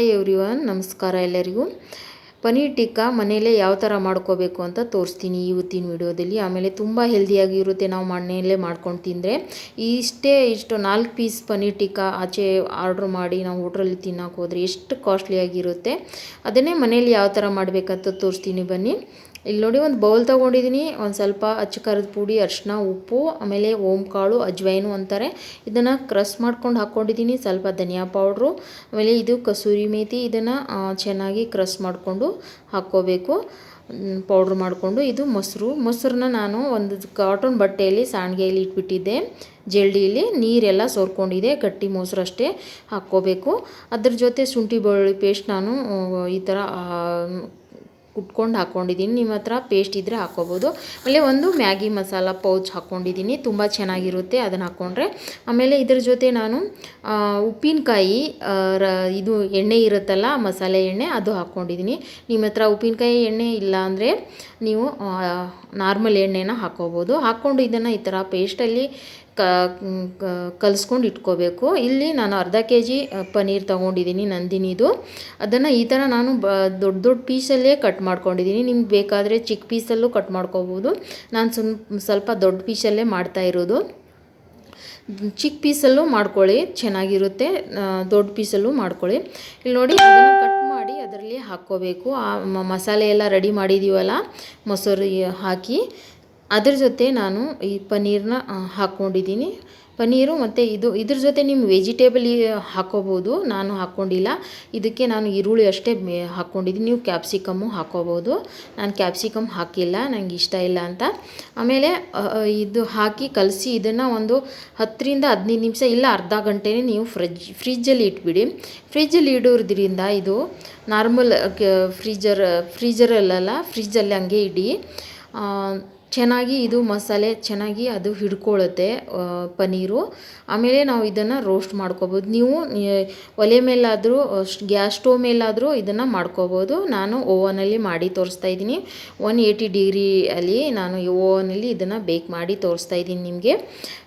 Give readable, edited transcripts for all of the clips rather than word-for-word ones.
Hi everyone, ನಮಸ್ಕಾರ ಎಲ್ಲರಿಗೂ. ಪನ್ನೀರ್ ಟಿಕ್ಕಾ ಮನೆಯಲ್ಲೇ ಯಾವ ಥರ ಮಾಡ್ಕೋಬೇಕು ಅಂತ ತೋರಿಸ್ತೀನಿ ಇವತ್ತಿನ ವಿಡಿಯೋದಲ್ಲಿ. ಆಮೇಲೆ ತುಂಬ ಹೆಲ್ದಿಯಾಗಿ ಇರುತ್ತೆ ನಾವು ಮನೆಯಲ್ಲೇ ಮಾಡ್ಕೊಂಡು ತಿಂದರೆ. ಇಷ್ಟು 4 ಪೀಸ್ ಪನ್ನೀರ್ ಟಿಕ್ಕಾ ಆಚೆ ಆರ್ಡ್ರ್ ಮಾಡಿ ನಾವು ಹೋಟ್ರಲ್ಲಿ ತಿನ್ನೋಕೆ ಹೋದರೆ ಎಷ್ಟು ಕಾಸ್ಟ್ಲಿಯಾಗಿರುತ್ತೆ. ಅದನ್ನೇ ಮನೇಲಿ ಯಾವ ಥರ ಮಾಡಬೇಕಂತ ತೋರಿಸ್ತೀನಿ ಬನ್ನಿ. ಇಲ್ಲಿ ನೋಡಿ, ಒಂದು ಬೌಲ್ ತೊಗೊಂಡಿದ್ದೀನಿ. ಒಂದು ಸ್ವಲ್ಪ ಅಚ್ಚ ಖಾರದ ಪುಡಿ, ಅರಿಶಿನ, ಉಪ್ಪು, ಆಮೇಲೆ ಓಂಕಾಳು, ಅಜ್ವೈನು ಅಂತಾರೆ, ಇದನ್ನು ಕ್ರಷ್ ಮಾಡ್ಕೊಂಡು ಹಾಕ್ಕೊಂಡಿದ್ದೀನಿ. ಸ್ವಲ್ಪ ಧನಿಯಾ ಪೌಡ್ರು, ಆಮೇಲೆ ಇದು ಕಸೂರಿ ಮೇಥಿ, ಇದನ್ನು ಚೆನ್ನಾಗಿ ಕ್ರಷ್ ಮಾಡಿಕೊಂಡು ಹಾಕ್ಕೋಬೇಕು, ಪೌಡ್ರ್ ಮಾಡಿಕೊಂಡು. ಇದು ಮೊಸರನ್ನ ನಾನು ಒಂದು ಕಾಟನ್ ಬಟ್ಟೆಯಲ್ಲಿ ಸಾಣಿಗೆಯಲ್ಲಿ ಇಟ್ಬಿಟ್ಟಿದ್ದೆ, ಜಲ್ಡಿಯಲ್ಲಿ ನೀರೆಲ್ಲ ಸೋರ್ಕೊಂಡಿದೆ, ಗಟ್ಟಿ ಮೊಸರು ಅಷ್ಟೇ ಹಾಕ್ಕೋಬೇಕು. ಅದ್ರ ಜೊತೆ ಶುಂಠಿ ಬೆಳ್ಳುಳ್ಳಿ ಪೇಸ್ಟ್ ನಾನು ಈ ಥರ ಕುಟ್ಕೊಂಡು ಹಾಕ್ಕೊಂಡಿದ್ದೀನಿ. ನಿಮ್ಮ ಹತ್ರ ಪೇಸ್ಟ್ ಇದ್ದರೆ ಹಾಕ್ಕೋಬೋದು. ಆಮೇಲೆ ಒಂದು ಮ್ಯಾಗಿ ಮಸಾಲ ಪೌಚ್ ಹಾಕ್ಕೊಂಡಿದ್ದೀನಿ, ತುಂಬ ಚೆನ್ನಾಗಿರುತ್ತೆ ಅದನ್ನು ಹಾಕ್ಕೊಂಡ್ರೆ. ಆಮೇಲೆ ಇದ್ರ ಜೊತೆ ನಾನು ಉಪ್ಪಿನಕಾಯಿ, ಇದು ಎಣ್ಣೆ ಇರುತ್ತಲ್ಲ, ಮಸಾಲೆ ಎಣ್ಣೆ, ಅದು ಹಾಕ್ಕೊಂಡಿದ್ದೀನಿ. ನಿಮ್ಮ ಹತ್ರ ಉಪ್ಪಿನಕಾಯಿ ಎಣ್ಣೆ ಇಲ್ಲ ಅಂದರೆ ನೀವು ನಾರ್ಮಲ್ ಎಣ್ಣೆನ ಹಾಕ್ಕೋಬೋದು. ಹಾಕ್ಕೊಂಡು ಇದನ್ನು ಈ ಥರ ಪೇಸ್ಟಲ್ಲಿ ಕಲಿಸ್ಕೊಂಡು ಇಟ್ಕೋಬೇಕು. ಇಲ್ಲಿ ನಾನು ಅರ್ಧ ಕೆಜಿ ಪನ್ನೀರ್ ತೊಗೊಂಡಿದ್ದೀನಿ, ನಂದಿನಿದು. ಅದನ್ನು ಈ ಥರ ನಾನು ದೊಡ್ಡ ಪೀಸಲ್ಲೇ ಕಟ್ ಮಾಡ್ಕೊಂಡಿದ್ದೀನಿ. ನಿಮ್ಗೆ ಬೇಕಾದರೆ ಚಿಕ್ಕ ಪೀಸಲ್ಲೂ ಕಟ್ ಮಾಡ್ಕೋಬೋದು. ನಾನು ಸ್ವಲ್ಪ ದೊಡ್ಡ ಪೀಸಲ್ಲೇ ಮಾಡ್ತಾ ಇರೋದು. ಚಿಕ್ಕ ಪೀಸಲ್ಲೂ ಮಾಡ್ಕೊಳ್ಳಿ, ಚೆನ್ನಾಗಿರುತ್ತೆ. ದೊಡ್ಡ ಪೀಸಲ್ಲೂ ಮಾಡ್ಕೊಳ್ಳಿ. ಇಲ್ಲಿ ನೋಡಿ, ಅದನ್ನು ಕಟ್ ಮಾಡಿ ಅದರಲ್ಲಿ ಹಾಕ್ಕೋಬೇಕು. ಆ ಮಸಾಲೆ ಎಲ್ಲ ರೆಡಿ ಮಾಡಿದ್ದೀವಲ್ಲ, ಮೊಸರು ಹಾಕಿ ಅದ್ರ ಜೊತೆ ನಾನು ಈ ಪನ್ನೀರನ್ನ ಹಾಕ್ಕೊಂಡಿದ್ದೀನಿ. ಪನ್ನೀರು ಮತ್ತು ಇದ್ರ ಜೊತೆ ನಿಮ್ಮ ವೆಜಿಟೇಬಲ್ ಹಾಕ್ಕೋಬೋದು. ನಾನು ಹಾಕ್ಕೊಂಡಿಲ್ಲ, ಇದಕ್ಕೆ ನಾನು ಈರುಳ್ಳಿ ಅಷ್ಟೇ ಹಾಕ್ಕೊಂಡಿದ್ದೀನಿ. ನೀವು ಕ್ಯಾಪ್ಸಿಕಮ್ಮು ಹಾಕ್ಕೋಬೋದು. ನಾನು ಕ್ಯಾಪ್ಸಿಕಮ್ ಹಾಕಿಲ್ಲ, ನನಗೆ ಇಷ್ಟ ಇಲ್ಲ ಅಂತ. ಆಮೇಲೆ ಇದು ಹಾಕಿ ಕಲಸಿ ಇದನ್ನು ಒಂದು 10ರಿಂದ 15 ನಿಮಿಷ ಇಲ್ಲ ಅರ್ಧ ಗಂಟೆನೇ ನೀವು ಫ್ರಿಜ್ಜಲ್ಲಿ ಇಟ್ಬಿಡಿ. ಫ್ರಿಜ್ಜಲ್ಲಿ ಇಡೋದ್ರಿಂದ ಇದು ನಾರ್ಮಲ್ ಫ್ರೀಜರಲ್ಲ, ಫ್ರಿಜ್ಜಲ್ಲಿ ಹಂಗೆ ಇಡಿ. ಚೆನ್ನಾಗಿ ಇದು ಮಸಾಲೆ ಚೆನ್ನಾಗಿ ಅದು ಹಿಡ್ಕೊಳ್ಳುತ್ತೆ ಪನ್ನೀರು. ಆಮೇಲೆ ನಾವು ಇದನ್ನು ರೋಸ್ಟ್ ಮಾಡ್ಕೋಬೋದು. ನೀವು ಒಲೆ ಮೇಲಾದರೂ ಗ್ಯಾಸ್ ಸ್ಟೋವ್ ಮೇಲಾದರೂ ಇದನ್ನು ಮಾಡ್ಕೋಬೋದು. ನಾನು ಓವನಲ್ಲಿ ಮಾಡಿ ತೋರಿಸ್ತಾ ಇದ್ದೀನಿ. 180 ಡಿಗ್ರಿಯಲ್ಲಿ ನಾನು ಓವನಲ್ಲಿ ಇದನ್ನು ಬೇಕ್ ಮಾಡಿ ತೋರಿಸ್ತಾ ಇದ್ದೀನಿ ನಿಮಗೆ.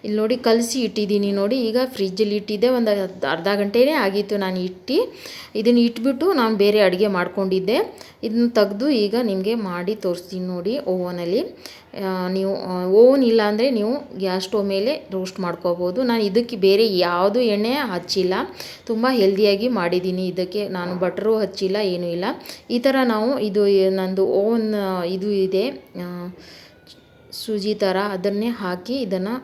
ಇಲ್ಲಿ ನೋಡಿ, ಕಲಸಿ ಇಟ್ಟಿದ್ದೀನಿ ನೋಡಿ. ಈಗ ಫ್ರಿಜ್ಜಲ್ಲಿ ಇಟ್ಟಿದ್ದೆ, ಒಂದು ಅರ್ಧ ಗಂಟೆನೇ ಆಗಿತ್ತು ನಾನು ಇದನ್ನು ಇಟ್ಬಿಟ್ಟು ನಾನು ಬೇರೆ ಅಡುಗೆ ಮಾಡ್ಕೊಂಡಿದ್ದೆ. ಇದನ್ನು ತೆಗೆದು ಈಗ ನಿಮಗೆ ಮಾಡಿ ತೋರಿಸ್ತೀನಿ ನೋಡಿ ಓವನಲ್ಲಿ. ನೀವು ಓವನ್ ಇಲ್ಲ ಅಂದರೆ ನೀವು ಗ್ಯಾಸ್ ಸ್ಟೋವ್ ಮೇಲೆ ರೋಸ್ಟ್ ಮಾಡ್ಕೋಬೋದು. ನಾನು ಇದಕ್ಕೆ ಬೇರೆ ಯಾವುದು ಎಣ್ಣೆ ಹಚ್ಚಿಲ್ಲ, ತುಂಬ ಹೆಲ್ದಿಯಾಗಿ ಮಾಡಿದ್ದೀನಿ. ಇದಕ್ಕೆ ನಾನು ಬಟರು ಹಚ್ಚಿಲ್ಲ, ಏನೂ ಇಲ್ಲ. ಈ ಥರ ನಾವು ನಂದು ಓವನ್ ಇದು ಇದೆ, ಸೂಜಿ ಥರ, ಅದನ್ನೇ ಹಾಕಿ ಇದನ್ನು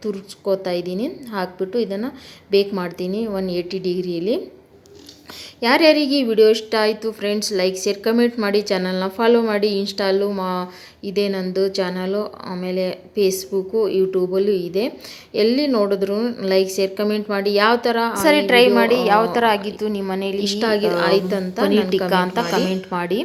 ತುರ್ಸ್ಕೋತಾ ಇದ್ದೀನಿ. ಹಾಕಿಬಿಟ್ಟು ಇದನ್ನು ಬೇಕ್ ಮಾಡ್ತೀನಿ 180 ಡಿಗ್ರಿಯಲ್ಲಿ. ಯಾರ್ಯಾರಿಗೆ ಈ ವಿಡಿಯೋ ಇಷ್ಟ ಆಯಿತು ಫ್ರೆಂಡ್ಸ್, ಲೈಕ್, ಶೇರ್, ಕಮೆಂಟ್ ಮಾಡಿ. ಚಾನಲ್ನ ಫಾಲೋ ಮಾಡಿ. ಇನ್ಸ್ಟಾಲು ಇದೆ ನಂದು ಚಾನಲು, ಆಮೇಲೆ ಫೇಸ್ಬುಕ್ಕು, ಯೂಟ್ಯೂಬಲ್ಲೂ ಇದೆ. ಎಲ್ಲಿ ನೋಡಿದ್ರು ಲೈಕ್, ಶೇರ್, ಕಮೆಂಟ್ ಮಾಡಿ. ಯಾವ ಥರ ಸರಿ ಟ್ರೈ ಮಾಡಿ, ಯಾವ ಥರ ಆಗಿತ್ತು ನಿಮ್ಮ ಮನೇಲಿ, ಇಷ್ಟ ಆಯ್ತಂತ ಪನ್ನೀರ್ ಟಿಕ್ಕಾ ಅಂತ ಕಮೆಂಟ್ ಮಾಡಿ.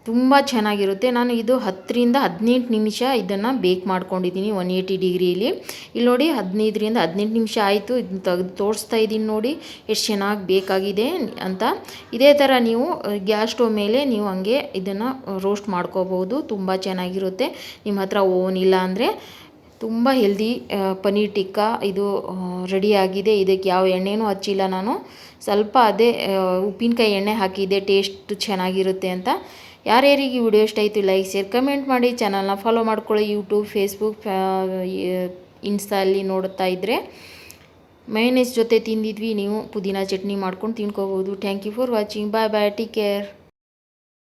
ತುಂಬ ಚೆನ್ನಾಗಿರುತ್ತೆ. ನಾನು ಇದು 10ರಿಂದ 18 ನಿಮಿಷ ಇದನ್ನು ಬೇಕ್ ಮಾಡ್ಕೊಂಡಿದ್ದೀನಿ 180 ಡಿಗ್ರಿಯಲ್ಲಿ. ಇಲ್ಲಿ ನೋಡಿ, 15ರಿಂದ 18 ನಿಮಿಷ ಆಯಿತು. ಇದನ್ನ ತೆಗೆದು ತೋರಿಸ್ತಾ ಇದ್ದೀನಿ ನೋಡಿ ಎಷ್ಟು ಚೆನ್ನಾಗಿ ಬೇಕಾಗಿದೆ ಅಂತ. ಇದೇ ಥರ ನೀವು ಗ್ಯಾಸ್ ಸ್ಟೋವ್ ಮೇಲೆ ನೀವು ಹಂಗೆ ಇದನ್ನು ರೋಸ್ಟ್ ಮಾಡ್ಕೋಬೋದು, ತುಂಬ ಚೆನ್ನಾಗಿರುತ್ತೆ. ನಿಮ್ಮ ಹತ್ರ ಓವನ್ ಇಲ್ಲ ಅಂದರೆ ತುಂಬ ಹೆಲ್ದಿ ಪನ್ನೀರ್ ಟಿಕ್ಕಾ ಇದು ರೆಡಿಯಾಗಿದೆ. ಇದಕ್ಕೆ ಯಾವ ಎಣ್ಣೆನೂ ಹಚ್ಚಿಲ್ಲ ನಾನು, ಸ್ವಲ್ಪ ಅದೇ ಉಪ್ಪಿನಕಾಯಿ ಎಣ್ಣೆ ಹಾಕಿದ್ದೆ, ಟೇಸ್ಟ್ ಚೆನ್ನಾಗಿರುತ್ತೆ ಅಂತ. ಯಾರ್ಯಾರಿಗೆ ವಿಡಿಯೋ ಇಷ್ಟ ಆಯಿತು ಲೈಕ್, ಶೇರ್, ಕಮೆಂಟ್ ಮಾಡಿ. ಚಾನಲ್ನ ಫಾಲೋ ಮಾಡ್ಕೊಳ್ಳಿ. ಯೂಟ್ಯೂಬ್, ಫೇಸ್ಬುಕ್, ಇನ್ಸ್ಟಾ ಅಲ್ಲಿ ನೋಡ್ತಾ ಇದ್ದರೆ ಮಯೋನೈಸ್ ಜೊತೆ ತಿಂದಿದ್ವಿ, ನೀವು ಪುದೀನ ಚಟ್ನಿ ಮಾಡ್ಕೊಂಡು ತಿನ್ಕೋಬೋದು. Thank you for watching. Bye bye, take care.